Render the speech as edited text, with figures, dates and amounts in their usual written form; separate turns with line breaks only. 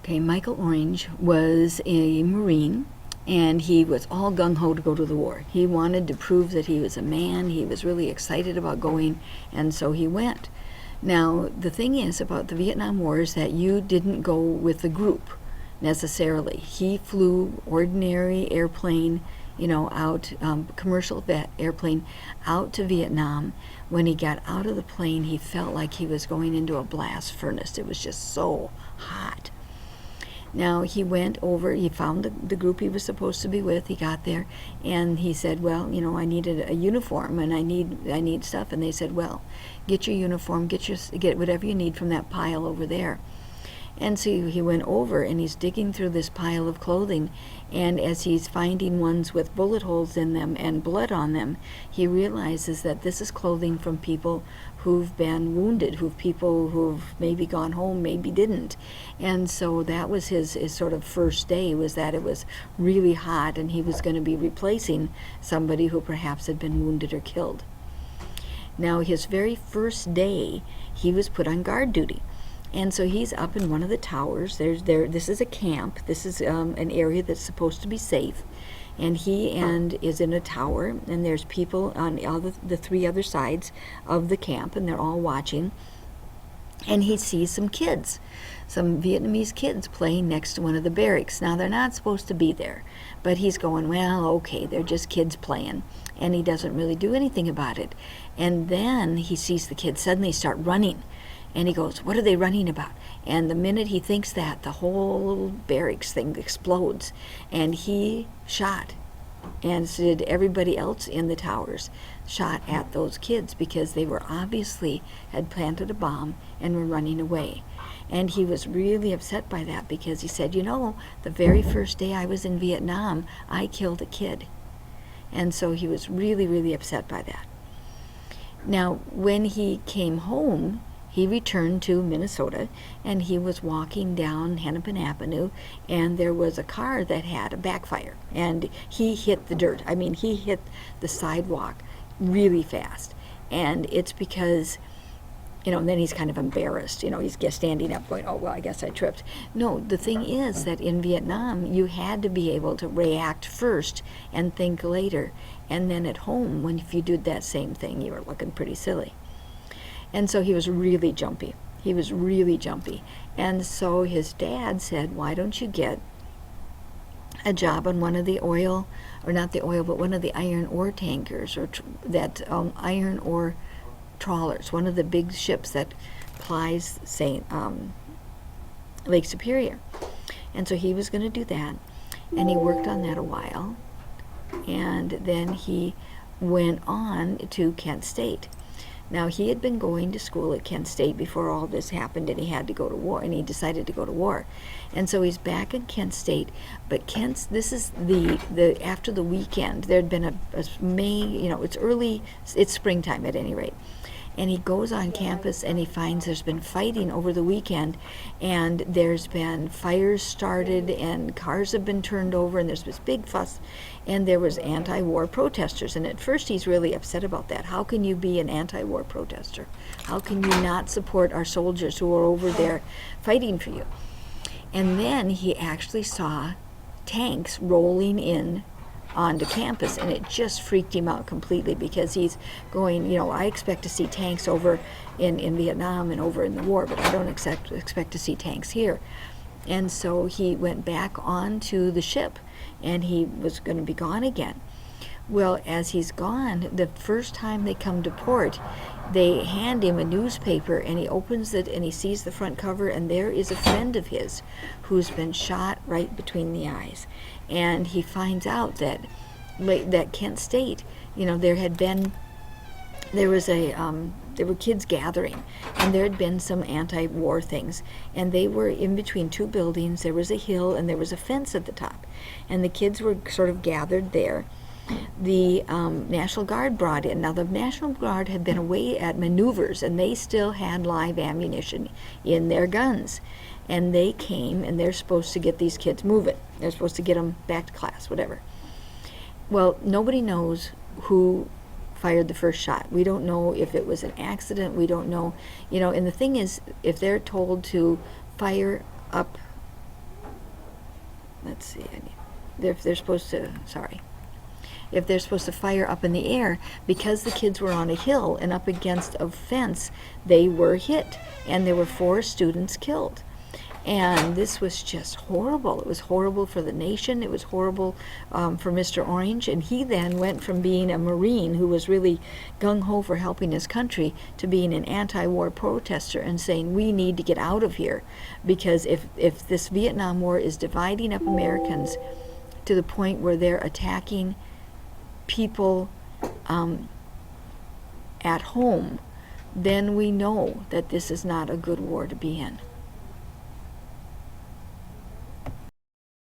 Okay, Michael Orange was a Marine, and he was all gung-ho to go to the war. He wanted to prove that he was a man. He was really excited about going, and so he went. Now, the thing is about the Vietnam War is that you didn't go with the group necessarily. He flew ordinary airplane, out, commercial airplane out to Vietnam. When he got out of the plane, he felt like he was going into a blast furnace. It was just so hot. Now he went over, he found the group he was supposed to be with. He got there and he said, well, I needed a uniform and I need stuff. And they said, well, get your uniform, get whatever you need from that pile over there. And so he went over and he's digging through this pile of clothing, and as he's finding ones with bullet holes in them and blood on them, he realizes that this is clothing from people who've been wounded, people who've maybe gone home, maybe didn't. And so that was his sort of first day, was that it was really hot and he was going to be replacing somebody who perhaps had been wounded or killed. Now his very first day, he was put on guard duty. And so he's up in one of the towers. This is a camp. This is an area that's supposed to be safe. And he is in a tower, and there's people on all the three other sides of the camp, and they're all watching. And he sees some Vietnamese kids playing next to one of the barracks. Now, they're not supposed to be there, but he's going, well, okay, they're just kids playing. And he doesn't really do anything about it. And then he sees the kids suddenly start running. And he goes, what are they running about? And the minute he thinks that, the whole barracks thing explodes. And he shot, and so did everybody else in the towers, shot at those kids because they were obviously had planted a bomb and were running away. And he was really upset by that because he said, the very first day I was in Vietnam, I killed a kid. And so he was really, really upset by that. Now, when he came home, he returned to Minnesota, and he was walking down Hennepin Avenue, and there was a car that had a backfire, and he hit the dirt. I mean, he hit the sidewalk really fast, and it's because, and then he's kind of embarrassed. He's just standing up going, oh, well, I guess I tripped. No, the thing is that in Vietnam, you had to be able to react first and think later, and then at home, if you did that same thing, you were looking pretty silly. And so he was really jumpy. And so his dad said, why don't you get a job on one of the oil, or not the oil, but one of the iron ore tankers, or iron ore trawlers, one of the big ships that plies Lake Superior. And so he was going to do that. And he worked on that a while. And then he went on to Kent State. Now, he had been going to school at Kent State before all this happened, and he had to go to war, and he decided to go to war. And so he's back at Kent State, but this is the after the weekend. There had been a May, it's springtime at any rate. And he goes on campus and he finds there's been fighting over the weekend, and there's been fires started and cars have been turned over, and there's this big fuss, and there was anti-war protesters. And at first he's really upset about that. How can you be an anti-war protester? How can you not support our soldiers who are over there fighting for you? And then he actually saw tanks rolling in onto campus, and it just freaked him out completely because he's going, I expect to see tanks over in Vietnam and over in the war, but I don't expect to see tanks here. And so he went back onto the ship, and he was going to be gone again. Well, as he's gone, the first time they come to port, they hand him a newspaper, and he opens it and he sees the front cover, and there is a friend of his who's been shot right between the eyes. And he finds out that Kent State, there were kids gathering, and there had been some anti-war things, and they were in between two buildings. There was a hill and there was a fence at the top, and the kids were sort of gathered there. The National Guard brought in. Now, the National Guard had been away at maneuvers, and they still had live ammunition in their guns. And they came, and they're supposed to get these kids moving. They're supposed to get them back to class, whatever. Well, nobody knows who fired the first shot. We don't know if it was an accident. We don't know, and the thing is, if they're told to fire up let's see, if they're supposed to, if they're supposed to fire up in the air, because the kids were on a hill and up against a fence, they were hit, and there were 4 students killed. And this was just horrible. It was horrible for the nation. It was horrible for Mr. Orange. And he then went from being a Marine who was really gung-ho for helping his country to being an anti-war protester and saying, we need to get out of here. Because if this Vietnam War is dividing up Americans to the point where they're attacking people at home, then we know that this is not a good war to be in.